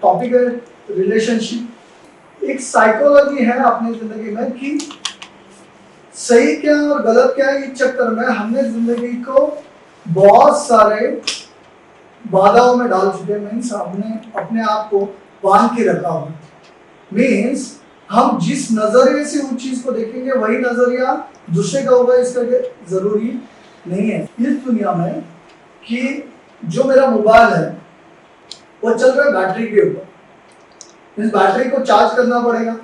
Topic है relationship. एक psychology है अपनी जिंदगी में कि सही क्या और गलत क्या है, इस चक्कर में हमने जिंदगी को बहुत सारे बाधाओं में डाल चुके हैं। मीन्स हमने अपने आप को बांध के रखा हुआ। मीन्स हम जिस नजरिए से उस चीज को देखेंगे वही नजरिया दूसरे का होगा, इसका जरूरी नहीं है। इस दुनिया में कि जो मेरा मोबाइल है वो चल रहा है बैटरी के ऊपर, इस बैटरी को चार्ज करना पड़ेगा।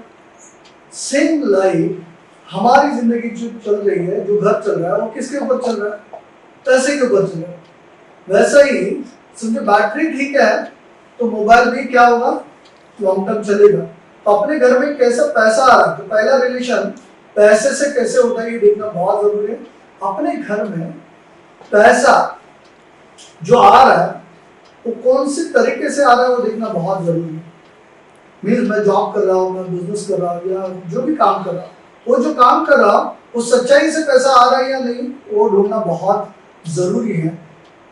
सेम लाइफ हमारी जिंदगी जो चल रही है, जो घर चल रहा है, वो किसके ऊपर चल रहा है? पैसे के ऊपर चल रहा है। वैसा ही समझो बैटरी ठीक है तो मोबाइल भी क्या होगा, लॉन्ग टर्म चलेगा। तो अपने घर में कैसा पैसा आ रहा है, तो पहला रिलेशन पैसे से कैसे होता है ये देखना बहुत जरूरी है। अपने घर में पैसा जो आ रहा है वो कौन से तरीके से आ रहा है वो देखना बहुत जरूरी है। मीन्स मैं जॉब कर रहा हूँ, मैं बिजनेस कर रहा हूँ, या जो भी काम कर रहा हूँ, वो जो काम कर रहा हूँ वो सच्चाई से पैसा आ रहा है या नहीं, वो ढूंढना बहुत जरूरी है।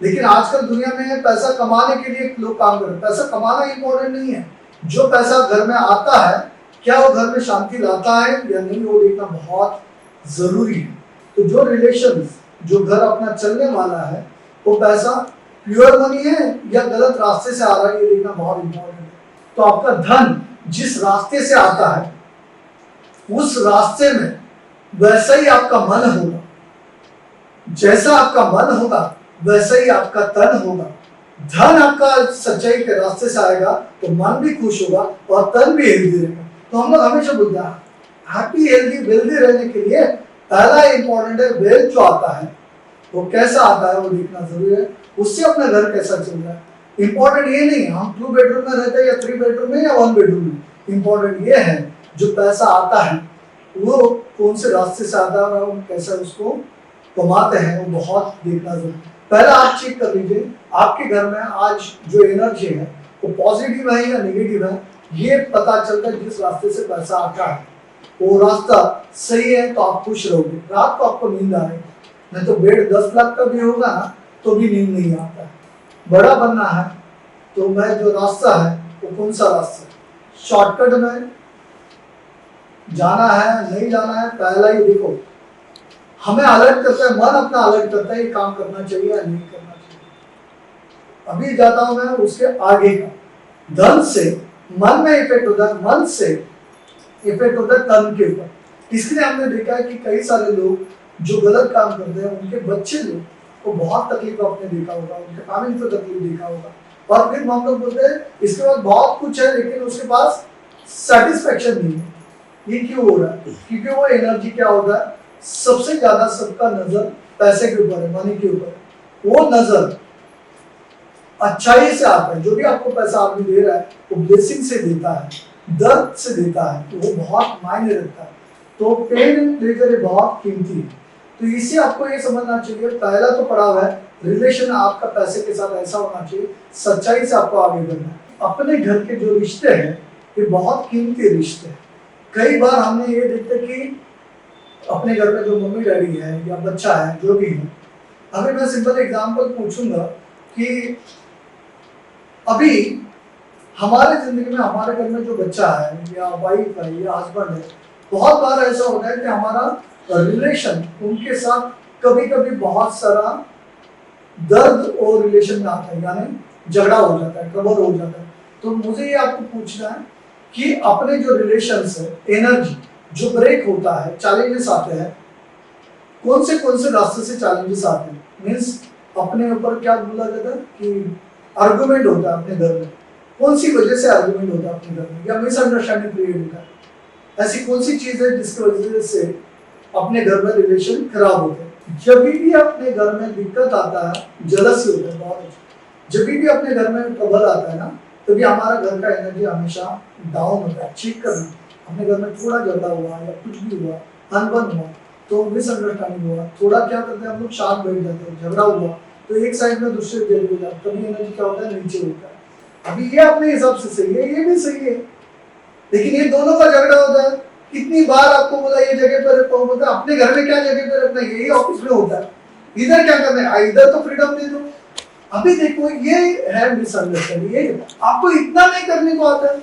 लेकिन आजकल दुनिया में पैसा कमाने के लिए लोग काम कर रहे हैं। पैसा कमाना इंपॉर्टेंट नहीं है, जो पैसा घर में आता है क्या वो घर में शांति लाता है या नहीं, वो देखना बहुत जरूरी है। तो जो रिलेशन, जो घर अपना चलने वाला है, वो पैसा प्योर मनी है या गलत रास्ते से आ रहा है, ये देखना बहुत इंपॉर्टेंट है। तो आपका धन जिस रास्ते से आता है उस रास्ते में वैसा ही आपका मन होगा। जैसा आपका मन होगा वैसा ही आपका तन होगा। धन आपका सच्चाई के रास्ते से आएगा तो मन भी खुश होगा और तन भी हेल्दी रहेगा। तो हम लोग हमेशा बोलते हैं हैप्पी हेल्दी वेल्दी रहने के लिए पहला इंपॉर्टेंट है वेल्थ जो आता है वो कैसा आता है वो देखना जरूरी है। उससे अपना घर कैसा चल रहा है इंपॉर्टेंट ये नहीं हम 2 बेडरूम में रहते हैं या 3 बेडरूम में या 1 बेडरूम में। इंपॉर्टेंट ये है जो पैसा आता है वो कौन से रास्ते से आता है और कैसा उसको कमाते हैं, वो बहुत देखना जरूरी है। पहला आप चेक कर लीजिए आपके घर में आज जो एनर्जी है वो पॉजिटिव है या नेगेटिव है। ये पता चलता है जिस रास्ते से पैसा आता है वो रास्ता सही है तो आप खुश रहोगे, रात को आपको नींद आएगी। नहीं तो बेड 10 लाख का भी होगा ना तो भी नींद नहीं आता है। बड़ा बनना है तो मैं जो रास्ता है वो कौन सा रास्ता, शॉर्टकट में जाना है नहीं जाना है, पहला ही देखो हमें अलर्ट करता है, मन अपना अलर्ट करता है ये काम करना चाहिए या नहीं करना चाहिए। अभी जाता हूं मैं उसके आगे का। धन से मन में इफेक्ट होता है, मन से इफेक्ट होता है तन के ऊपर। इसलिए हमने देखा है कि कई सारे लोग जो गलत काम करते हैं उनके बच्चे लोग को बहुत तकलीफ आपने देखा होगा, उनके फैमिली को तकलीफ देखा होगा। और फिर हम लोग बोलते हैं इसके बाद बहुत कुछ है लेकिन उसके पास सेटिस्फेक्शन नहीं है। ये क्यों हो रहा है? क्योंकि वो एनर्जी क्या होता है, सबसे ज्यादा सबका नजर पैसे के ऊपर है, मनी के ऊपर। वो नजर अच्छाई से आता है, जो भी आपको पैसा आदमी दे रहा है वो ब्लेसिंग से देता है, दर्द से देता है, तो वो बहुत मायने रखता है। तो पेन एंड प्लेजर बहुत कीमती है। तो इससे आपको ये समझना चाहिए पहला तो पड़ा हुआ है रिलेशन आपका पैसे के साथ ऐसा होना चाहिए, सच्चाई से आपको आगे बढ़ना है। अपने घर के जो रिश्ते हैं ये बहुत कीमती रिश्ते हैं। कई बार हमने ये देखते कि अपने घर में जो मम्मी डैडी है या बच्चा है जो भी है, अगर मैं सिंपल एग्जांपल पूछूंगा कि अभी हमारे जिंदगी में हमारे घर में जो बच्चा है या वाइफ है या हस्बैंड है, बहुत बार ऐसा होता है कि हमारा रिलेशन उनके साथ कभी कभी बहुत सारा दर्द और रिलेशन में आता है, यानी झगड़ा हो जाता है, ट्रबल हो जाता है। तो मुझे ये आपको पूछना है कि अपने जो रिलेशंस है, एनर्जी जो ब्रेक होता है, चैलेंजेस आते हैं, कौन से रास्ते से चैलेंजेस आते हैं। मीन्स अपने ऊपर क्या बोला जाता है कि आर्गुमेंट होता है अपने घर में, कौन सी वजह से आर्गुमेंट होता है अपने घर में, या मिसअंडरस्टैंडिंग क्रिएट होता है। ऐसी कौन सी चीज है जिसकी वजह से अपने घर में रिलेशन खराब होते हैं। जब भी अपने घर में दिक्कत आता है, जलसी होता है बहुत अच्छा। जब भी अपने घर में ट्रबल आता है ना, तभी हमारा घर का एनर्जी हमेशा डाउन होता है। चेक करना, अपने घर में थोड़ा झगड़ा हुआ या कुछ भी हुआ, अनबन हुआ, तो मिसअंडरस्टैंडिंग हुआ, थोड़ा क्या करते हैं हम लोग शांत बैठ जाते हैं, झगड़ा हुआ तो एक साइड में दूसरे जगह हो जाता है, तभी एनर्जी क्या होता है, नीचे होता है। अभी ये अपने हिसाब से सही है, ये भी सही है, लेकिन ये दोनों का झगड़ा होता है। कितनी बार आपको बोला ये जगह पर रखो, बोलता अपने घर में क्या जगह पर रखना है, यही ऑफिस में होता है, इधर क्या करना है, इधर तो फ्रीडम दे दो। अभी देखो ये है मिसअंडरस्टैंडिंग, ये आपको इतना नहीं करने को आता है,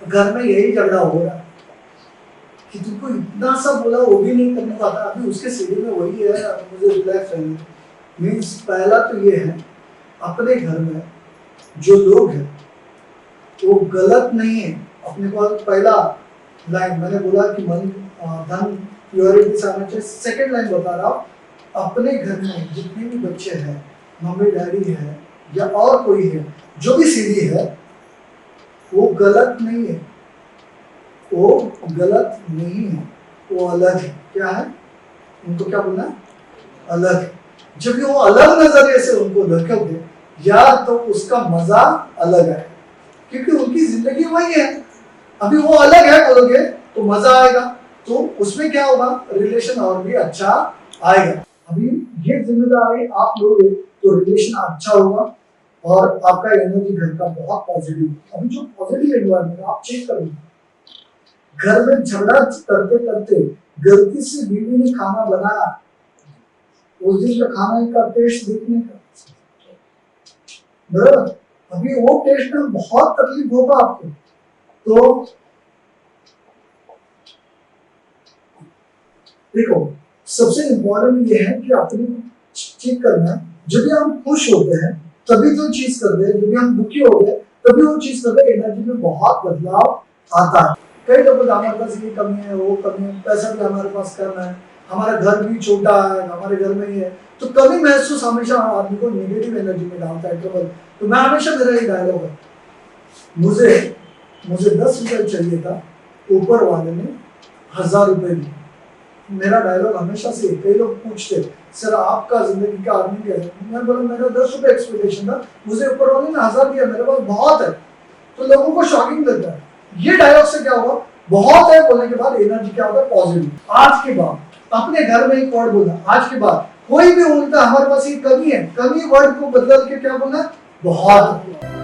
घर में यही झगड़ा हो रहा है कि तुमको इतना सा बोला वो भी नहीं करने को आता। अभी उसके सीढ़ी में वही है, मुझे रिलैक्स रहने। मीन्स पहला तो ये है, अपने घर में जो लोग हैं वो गलत नहीं है। अपने पास पहला लाइन मैंने बोला कि मन धन प्योरिटी से आना चाहिए। सेकेंड लाइन बता रहा हूँ, अपने घर में जितने भी बच्चे हैं, मम्मी डैडी है या और कोई है, जो भी सीढ़ी है वो गलत नहीं है, वो गलत नहीं है, वो अलग है। क्या है, उनको क्या बोलना है, अलग है। जब वो अलग नजरिए से उनको रखोगे यार तो उसका मजा अलग है, क्योंकि उनकी जिंदगी वही है। अभी वो अलग है बोलोगे तो मजा आएगा, तो उसमें क्या होगा, रिलेशन और भी अच्छा आएगा। अभी ये जिम्मेदारी आप लोगे तो रिलेशन अच्छा होगा और आपका एनर्जी घर का बहुत पॉजिटिव। अभी जो पॉजिटिव एनवायरमेंट आप चेक करोगे, घर में झगड़ा करते करते गलती से बीवी ने खाना बनाया, उस दिन का खाने का टेस्ट देखने का, बराबर, अभी वो टेस्ट में बहुत तकलीफ होगा आपको। तो देखो सबसे इंपॉर्टेंट ये है कि अपनी चेक करना, जब भी हम खुश होते हैं तभी तो चीज करते हैं, जब भी हम दुखी हो गए तभी वो चीज करते हैं, एनर्जी में बहुत बदलाव आता है। कई लोगों को हमारे पास ये कमी है, वो कमी है, पैसा भी हमारे पास कम है, हमारा घर भी छोटा है, हमारे घर में ही है, तो कमी महसूस हमेशा आदमी को नेगेटिव एनर्जी में डालता है। तो मैं हमेशा मेरा ही डायलॉग है, मुझे 10 रुपए चाहिए था, ऊपर वाले ने 1000 रुपए दिए। मेरा डायलॉग हमेशा से, कई लोग पूछते सर आपका जिंदगी का अर्निंग क्या है, मैं बोला मेरा 10 रुपए एक्सपेक्टेशन था, मुझे ऊपर वाले ने 1000 दिया, मेरे पास बहुत है। तो लोगों को शॉकिंग लगता है। ये डायलॉग से क्या होगा, बहुत है बोलने के बाद एनर्जी क्या होगा, पॉजिटिव। आज के बाद अपने घर में एक वर्ड बोलना, आज के बाद कोई भी बोलता हमारे पास ये कमी है, कमी वर्ड को बदल के क्या बोलना, बहुत।